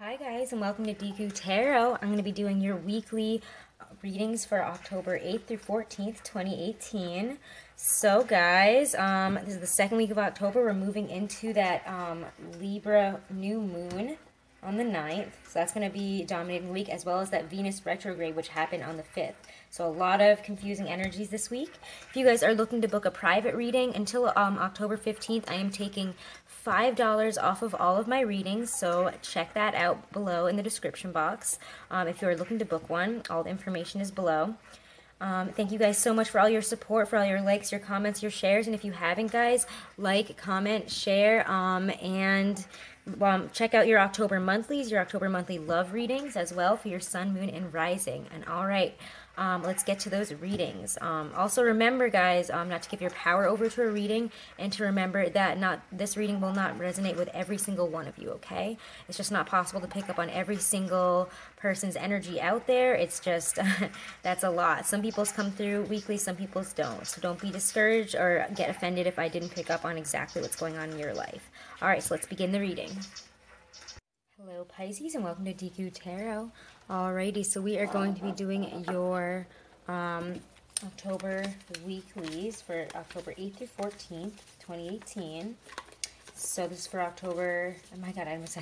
Hi guys, and welcome to Deku Tarot. I'm going to be doing your weekly readings for October 8th through 14th, 2018. So guys, this is the second week of October. We're moving into that Libra new moon on the 9th. So that's going to be dominating the week, as well as that Venus retrograde, which happened on the 5th. So a lot of confusing energies this week. If you guys are looking to book a private reading, until October 15th, I am taking $5 off of all of my readings, so check that out below in the description box. If you're looking to book one, all the information is below. Thank you guys so much for all your support, for all your likes, your comments, your shares, and if you haven't, guys, like, comment, share, and check out your October monthlies, your October monthly love readings as well for your sun, moon, and rising. And all right, let's get to those readings. Also remember, guys, not to give your power over to a reading, and to remember that this reading will not resonate with every single one of you, okay? It's just not possible to pick up on every single person's energy out there. It's just, that's a lot. Some people's come through weekly, some people's don't. So don't be discouraged or get offended if I didn't pick up on exactly what's going on in your life. All right, so let's begin the reading. Hello Pisces, and welcome to Deku Tarot. Alrighty, so we are going to be doing your October weeklies for October 8th through 14th, 2018. So this is for October, oh my god, I almost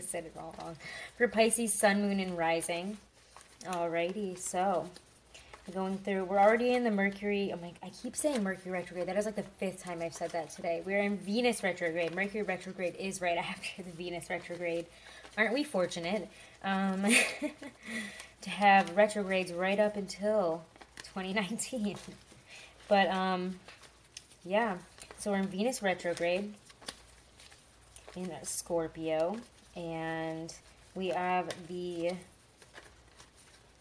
said it all wrong. For Pisces, Sun, Moon, and Rising. Alrighty, so going through, we're already in the Mercury, I keep saying Mercury retrograde, that is like the 5th time I've said that today. We're in Venus retrograde. Mercury retrograde is right after the Venus retrograde. Aren't we fortunate to have retrogrades right up until 2019? But yeah, so we're in Venus retrograde in Scorpio, and we have the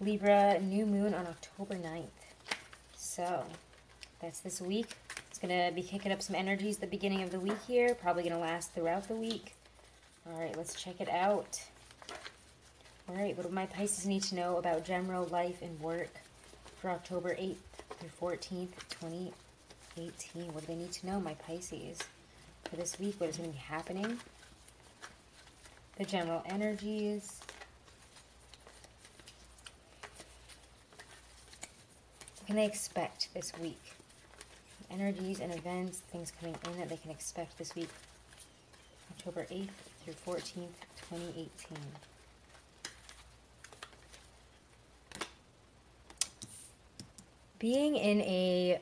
Libra new moon on October 9th. So that's this week. It's going to be kicking up some energies at the beginning of the week here. Probably going to last throughout the week. All right, let's check it out. All right, what do my Pisces need to know about general life and work for October 8th through 14th, 2018? What do they need to know, my Pisces, for this week? What is going to be happening? The general energies. What can they expect this week? Energies and events, things coming in that they can expect this week. October 8th through 14th, 2018. Being in a,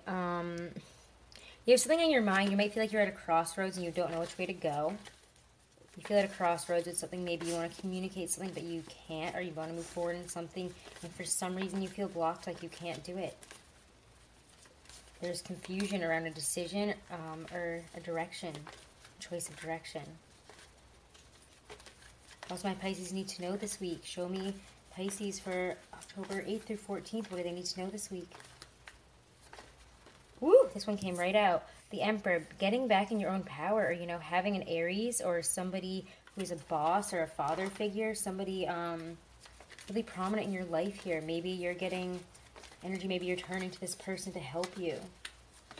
you have something on your mind, you might feel like you're at a crossroads and you don't know which way to go. You feel at a crossroads with something, maybe you want to communicate something but you can't, or you want to move forward in something, and for some reason you feel blocked, like you can't do it. There's confusion around a decision or a direction, choice of direction. What does my Pisces need to know this week? Show me, Pisces, for October 8th through 14th. What do they need to know this week? Woo! This one came right out. The Emperor, getting back in your own power, or, having an Aries or somebody who's a boss or a father figure, somebody really prominent in your life here. Maybe you're getting energy, maybe you're turning to this person to help you.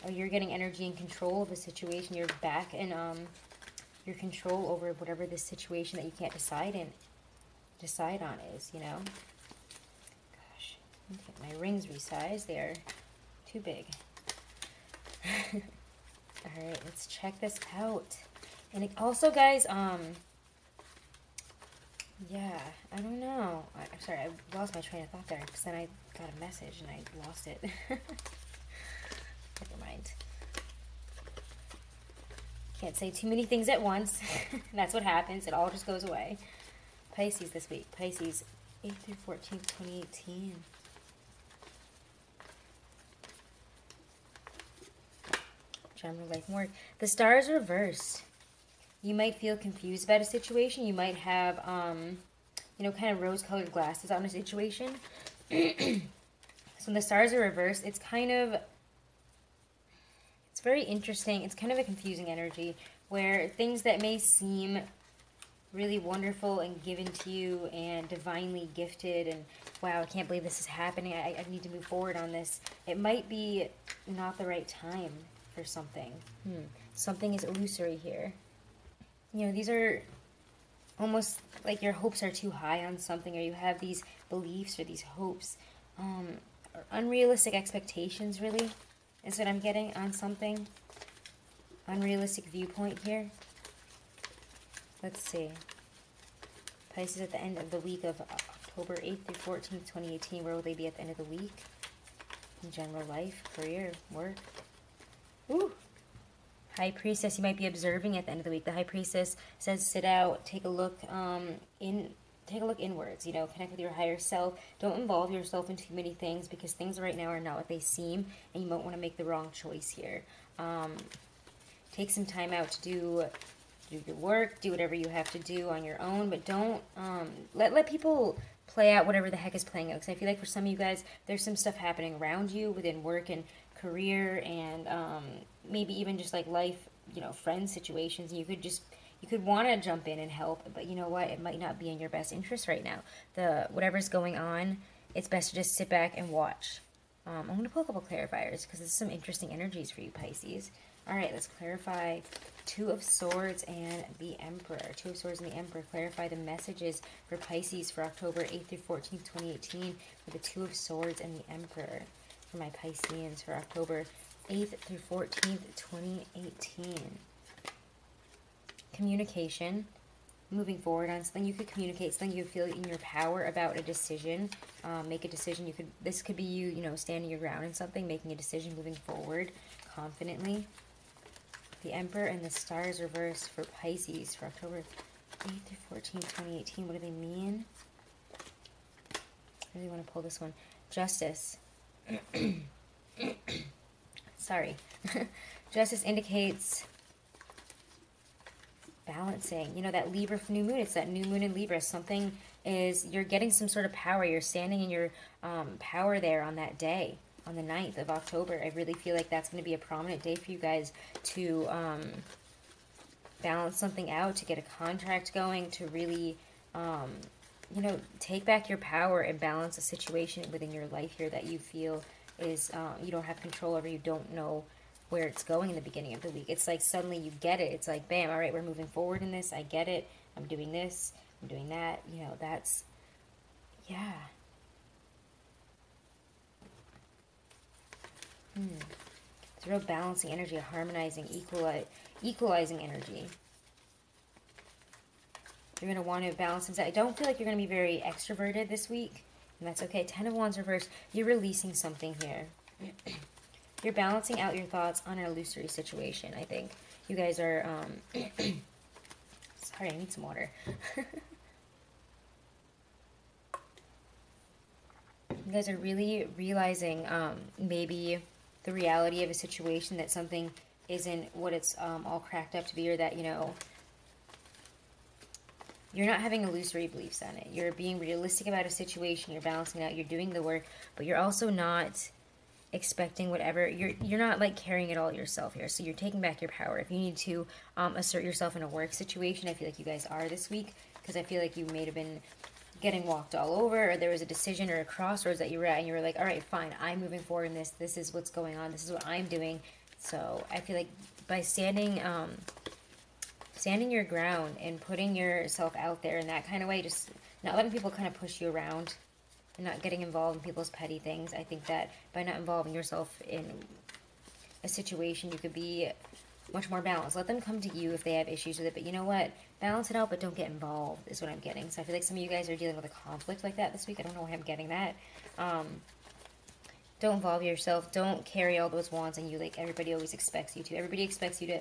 Or you're getting energy and control of a situation. You're back in your control over whatever this situation that you can't decide on is, Gosh, I need to get my rings resized. They are too big. Alright, let's check this out. And it also, guys, yeah, I don't know. I'm sorry, I lost my train of thought there, because then I got a message and I lost it. Never mind. Can't say too many things at once. That's what happens. It all just goes away. Pisces this week. Pisces, 8th through 14th, 2018. General life and work. The stars reversed. You might feel confused about a situation. You might have, kind of rose-colored glasses on a situation. So when the stars are reversed, it's very interesting. It's kind of a confusing energy where things that may seem really wonderful and given to you and divinely gifted and, wow, I can't believe this is happening. I need to move forward on this. It might be not the right time for something. Something is illusory here. These are almost like your hopes are too high on something, or you have these beliefs or these hopes, or unrealistic expectations, really, is what I'm getting on something. Unrealistic viewpoint here. Let's see. Pisces at the end of the week of October 8th through 14th, 2018. Where will they be at the end of the week? In general life, career, work. Ooh. High Priestess, you might be observing at the end of the week. The High Priestess says sit out, take a look inwards, you know, connect with your higher self. Don't involve yourself in too many things, because things right now are not what they seem, and you might want to make the wrong choice here. Take some time out to do your work, do whatever you have to do on your own, but don't let people play out whatever the heck is playing out. Because I feel like for some of you guys, there's some stuff happening around you within work and career, and maybe even just like life, you know, friend situations. You could want to jump in and help, but you know what? It might not be in your best interest right now. Whatever's going on, it's best to just sit back and watch. I'm going to pull a couple clarifiers because there's some interesting energies for you, Pisces. All right, let's clarify Two of Swords and the Emperor. Two of Swords and the Emperor. Clarify the messages for Pisces for October 8th through 14th, 2018 with the Two of Swords and the Emperor for my Pisceans for October 8th through 14th, 2018. Communication. Moving forward on something, you could communicate something you feel in your power about a decision. Make a decision. This could be you know, standing your ground in something, making a decision, moving forward confidently. The Emperor and the Stars reversed for Pisces for October 8th through 14th, 2018. What do they mean? I really want to pull this one. Justice. Sorry. Justice indicates balancing. You know, that Libra new moon. It's that new moon in Libra. Something is, you're getting some sort of power. You're standing in your power there on that day. On the 9th of October, I really feel like that's going to be a prominent day for you guys to balance something out, to get a contract going, to really, you know, take back your power and balance a situation within your life here that you feel is, you don't have control over, you don't know where it's going in the beginning of the week. It's like suddenly you get it. It's like, bam, all right, we're moving forward in this. I get it. I'm doing this. I'm doing that. You know, that's, yeah. It's a real balancing energy, a harmonizing, equalizing energy. You're going to want to balance things out. I don't feel like you're going to be very extroverted this week, and that's okay. 10 of Wands reversed. You're releasing something here. You're balancing out your thoughts on an illusory situation, I think. You guys are, sorry, I need some water. You guys are really realizing maybe the reality of a situation, that something isn't what it's all cracked up to be, or that, you know, you're not having illusory beliefs on it. You're being realistic about a situation. You're balancing it out. You're doing the work, but you're also not expecting whatever. You're not like carrying it all yourself here. So you're taking back your power. If you need to assert yourself in a work situation, I feel like you guys are this week, because I feel like you may have been getting walked all over, or there was a decision or a crossroads that you were at, and you were like, all right, fine, I'm moving forward in this. This is what's going on. This is what I'm doing. So I feel like by standing your ground and putting yourself out there in that kind of way, just not letting people kind of push you around and not getting involved in people's petty things. I think that by not involving yourself in a situation, you could be much more balanced. Let them come to you if they have issues with it, but you know what? Balance it out, but don't get involved is what I'm getting. So I feel like some of you guys are dealing with a conflict like that this week. I don't know why I'm getting that. Don't involve yourself. Don't carry all those wands on you like everybody always expects you to. Everybody expects you to,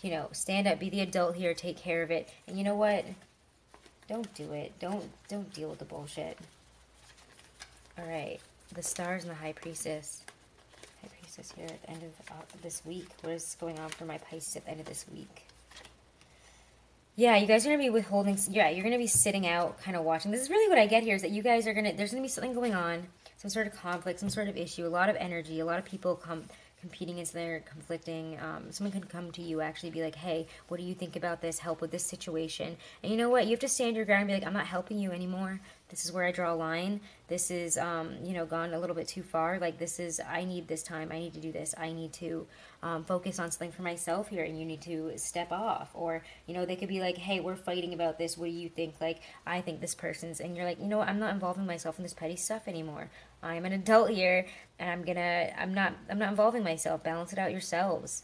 you know, stand up, be the adult here, take care of it. And you know what? Don't do it. Don't deal with the bullshit. All right. The Stars and the High Priestess. High Priestess here at the end of this week. What is going on for my Pisces at the end of this week? Yeah, you guys are going to be withholding. Yeah, you're going to be sitting out, kind of watching. This is really what I get here, is that you guys are going to, there's going to be something going on, some sort of conflict, some sort of issue, a lot of energy, a lot of people competing against their conflicting. Someone could come to you, actually be like, hey, what do you think about this? Help with this situation. And you know what? You have to stand your ground and be like, I'm not helping you anymore. This is where I draw a line. This is, you know, gone a little bit too far. Like, this is, I need this time. I need to do this. I need to focus on something for myself here, and you need to step off. Or, you know, they could be like, hey, we're fighting about this. What do you think? Like, I think this person's, and you're like, you know what? I'm not involving myself in this petty stuff anymore. I'm an adult here, and I'm not involving myself. Balance it out yourselves.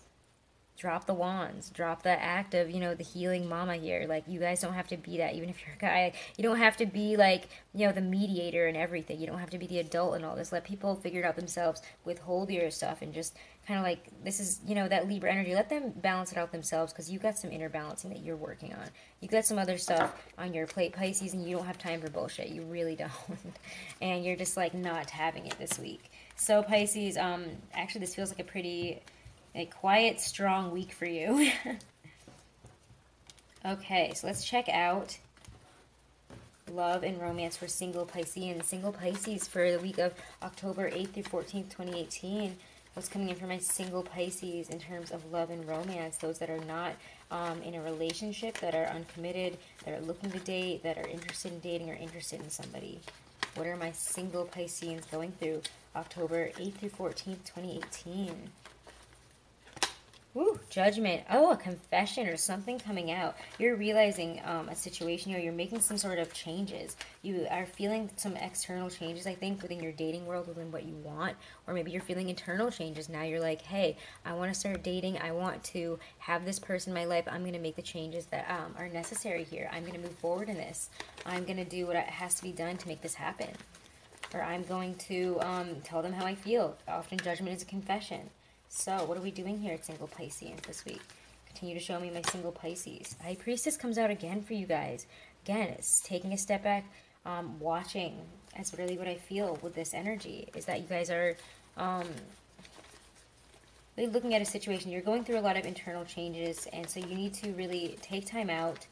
Drop the wands. Drop the act of, you know, the healing mama here. Like, you guys don't have to be that. Even if you're a guy, you don't have to be, like, you know, the mediator and everything. You don't have to be the adult and all this. Let people figure it out themselves. Withhold your stuff and just kind of like, this is, you know, that Libra energy. Let them balance it out themselves, because you got some inner balancing that you're working on. You got some other stuff on your plate, Pisces, and you don't have time for bullshit. You really don't. And you're just, like, not having it this week. So, Pisces, actually, this feels like a pretty... a quiet, strong week for you. Okay, so let's check out love and romance for single Pisceans. Single Pisces for the week of October 8th through 14th, 2018. What's coming in for my single Pisces in terms of love and romance? Those that are not in a relationship, that are uncommitted, that are looking to date, that are interested in dating or interested in somebody. What are my single Pisceans going through October 8th through 14th, 2018? Ooh, judgment. Oh, a confession or something coming out. You're realizing a situation here. You're making some sort of changes. You are feeling some external changes, I think, within your dating world, within what you want. Or maybe you're feeling internal changes. Now you're like, hey, I want to start dating. I want to have this person in my life. I'm going to make the changes that are necessary here. I'm going to move forward in this. I'm going to do what has to be done to make this happen. Or I'm going to tell them how I feel. Often judgment is a confession. So, what are we doing here at single Pisceans this week? Continue to show me my single Pisces. High Priestess comes out again for you guys. Again, it's taking a step back, watching. That's really what I feel with this energy, is that you guys are really looking at a situation. You're going through a lot of internal changes, and so you need to really take time out,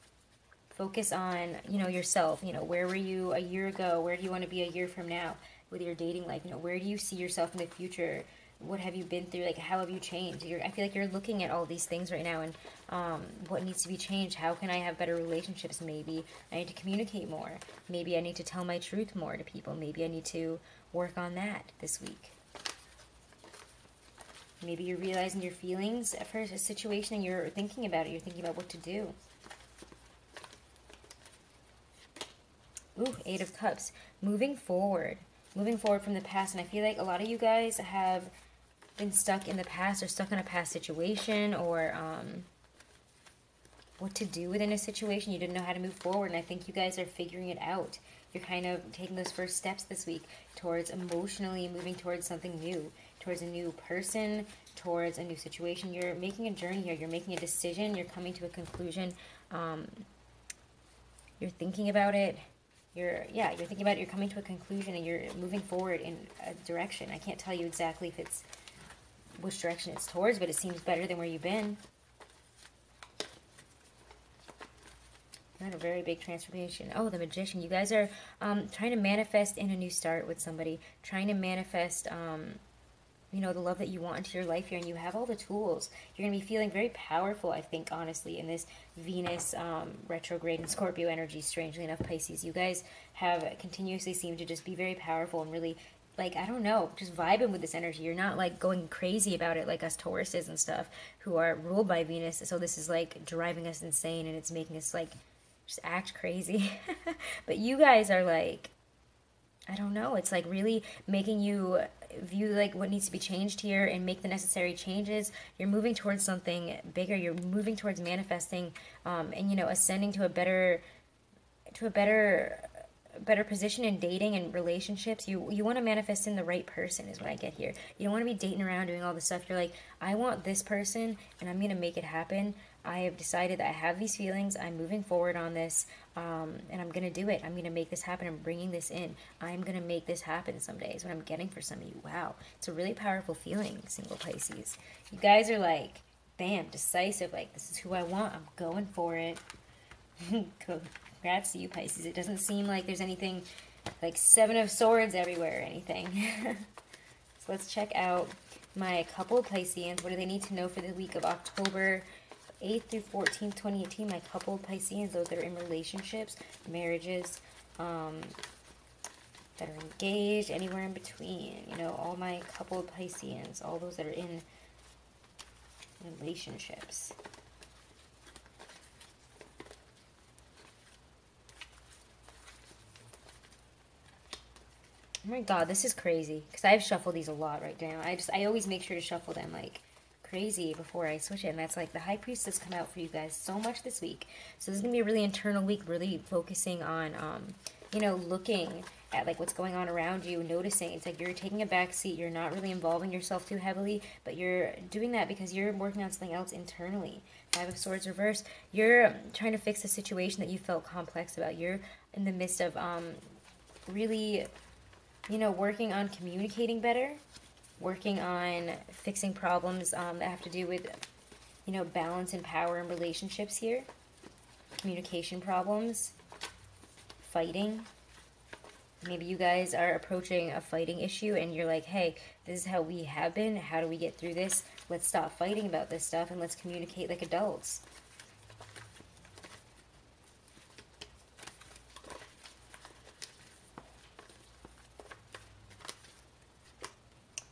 focus on, you know, yourself. You know, where were you a year ago? Where do you want to be a year from now with your dating life? You know, where do you see yourself in the future? What have you been through? Like, how have you changed? I feel like you're looking at all these things right now, and what needs to be changed. How can I have better relationships? Maybe I need to communicate more. Maybe I need to tell my truth more to people. Maybe I need to work on that this week. Maybe you're realizing your feelings for a situation and you're thinking about it. You're thinking about what to do. Ooh, Eight of Cups. Moving forward. Moving forward from the past. And I feel like a lot of you guys have been stuck in the past, or stuck in a past situation, or what to do within a situation. You didn't know how to move forward, and I think you guys are figuring it out. You're kind of taking those first steps this week towards emotionally moving towards something new, towards a new person, towards a new situation. You're making a journey here. You're making a decision. You're coming to a conclusion. You're thinking about it. You're thinking about it. You're coming to a conclusion, and you're moving forward in a direction. I can't tell you exactly if it's which direction it's towards, but it seems better than where you've been. You're in a very big transformation. Oh, the Magician. You guys are trying to manifest in a new start with somebody. Trying to manifest, you know, the love that you want into your life here. And you have all the tools. You're going to be feeling very powerful, I think, honestly, in this Venus retrograde and Scorpio energy, strangely enough, Pisces. You guys have continuously seemed to just be very powerful and really, like, I don't know, just vibing with this energy. You're not, like, going crazy about it like us Tauruses and stuff who are ruled by Venus. So this is, like, driving us insane, and it's making us, like, just act crazy. But you guys are, like, I don't know, it's, like, really making you view, like, what needs to be changed here and make the necessary changes. You're moving towards something bigger. You're moving towards manifesting and, you know, ascending to a better position in dating and relationships. You want to manifest in the right person is what I get here. You don't want to be dating around doing all this stuff. You're like, I want this person and I'm going to make it happen. I have decided that I have these feelings. I'm moving forward on this and I'm going to do it. I'm going to make this happen. I'm bringing this in. I'm going to make this happen someday is what I'm getting for some of you. Wow. It's a really powerful feeling, single Pisces. You guys are like, bam, decisive. Like, this is who I want. I'm going for it. Congrats to you, Pisces. It doesn't seem like there's anything like Seven of Swords everywhere or anything. So let's check out my couple of Pisceans. What do they need to know for the week of October 8th through 14th, 2018? My couple of Pisceans, those that are in relationships, marriages, that are engaged, anywhere in between. You know, all my couple Pisceans, all those that are in relationships. Oh my god, this is crazy. Because I've shuffled these a lot right now. I always make sure to shuffle them like crazy before I switch it. And that's like the High Priestess come out for you guys so much this week. So this is going to be a really internal week, really focusing on, you know, looking at like what's going on around you, noticing. It's like you're taking a back seat. You're not really involving yourself too heavily, but you're doing that because you're working on something else internally. Five of Swords reverse. You're trying to fix a situation that you felt complex about. You're in the midst of really, you know, working on communicating better, working on fixing problems that have to do with, you know, balance and power in relationships here, communication problems, fighting. Maybe you guys are approaching a fighting issue and you're like, hey, this is how we have been. How do we get through this? Let's stop fighting about this stuff and let's communicate like adults.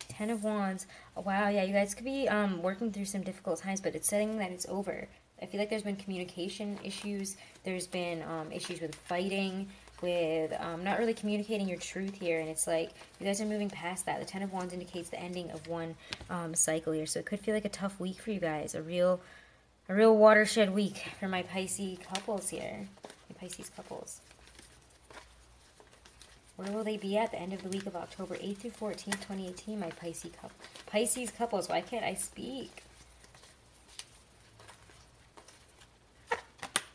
Ten of Wands. Oh, wow, yeah, you guys could be working through some difficult times, but it's saying that it's over. I feel like there's been communication issues. There's been issues with fighting, with not really communicating your truth here, and it's like you guys are moving past that. The Ten of Wands indicates the ending of one cycle here, so it could feel like a tough week for you guys, a real watershed week for my Pisces couples here, my Pisces couples. Where will they be at the end of the week of October 8th through 14th, 2018, my Pisces couples? Why can't I speak?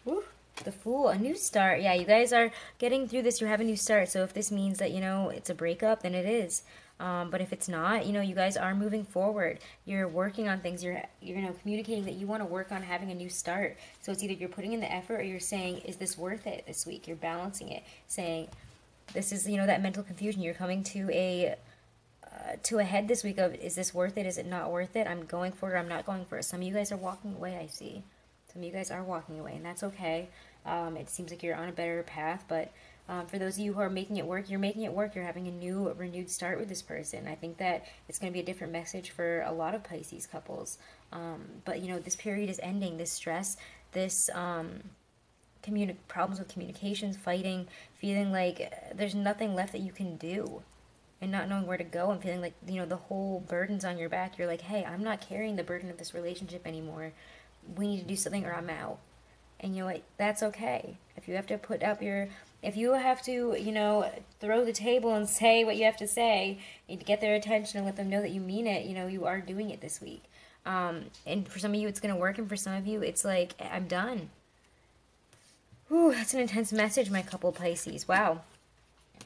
Woo, the Fool, a new start. Yeah, you guys are getting through this. You have a new start. So if this means that, you know, it's a breakup, then it is. But if it's not, you know, you guys are moving forward. You're working on things. You're you know, communicating that you want to work on having a new start. So it's either you're putting in the effort or you're saying, is this worth it this week? You're balancing it, saying, this is, you know, that mental confusion. You're coming to a head this week of, is this worth it? Is it not worth it? I'm going for it or I'm not going for it. Some of you guys are walking away, I see. Some of you guys are walking away, and that's okay. It seems like you're on a better path, but for those of you who are making it work, you're making it work. You're having a new, renewed start with this person. I think that it's going to be a different message for a lot of Pisces couples. But, you know, this period is ending. This stress, this problems with communications, fighting, feeling like there's nothing left that you can do, and not knowing where to go, and feeling like, you know, the whole burden's on your back. You're like, hey, I'm not carrying the burden of this relationship anymore. We need to do something or I'm out. And you know what? That's okay. If you have to put up your, if you have to, you know, throw the table and say what you have to say and to get their attention and let them know that you mean it, you know, you are doing it this week. And for some of you, it's going to work. And for some of you, it's like, I'm done. Whew, that's an intense message, my couple Pisces. Wow.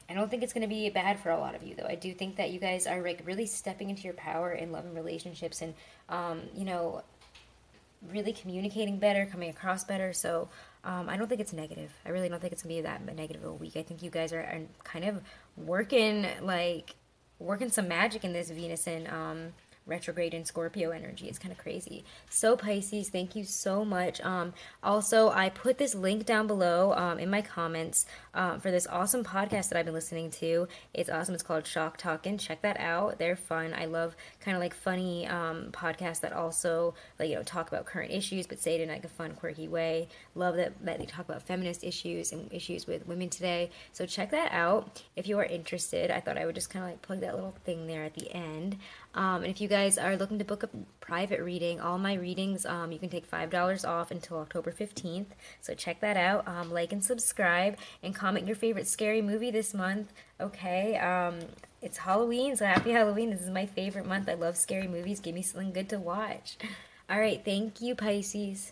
I don't think it's going to be bad for a lot of you, though. I do think that you guys are like really stepping into your power in love and relationships, and, you know, really communicating better, coming across better. So I don't think it's negative. I really don't think it's going to be that negative of a week. I think you guys are kind of working some magic in this Venus and retrograde in Scorpio energy. It's kind of crazy. So Pisces, thank you so much. Also, I put this link down below in my comments for this awesome podcast that I've been listening to. It's awesome. It's called Shock Talkin'. Check that out. They're fun. I love kind of like funny podcasts that also, like, you know, talk about current issues but say it in like a fun, quirky way. Love that they talk about feminist issues and issues with women today. So check that out if you are interested. I thought I would just kind of like plug that little thing there at the end. And if you guys are looking to book a private reading, all my readings, you can take $5 off until October 15th. So check that out. Like and subscribe and comment your favorite scary movie this month. Okay. It's Halloween, so happy Halloween. This is my favorite month. I love scary movies. Give me something good to watch. All right. Thank you, Pisces.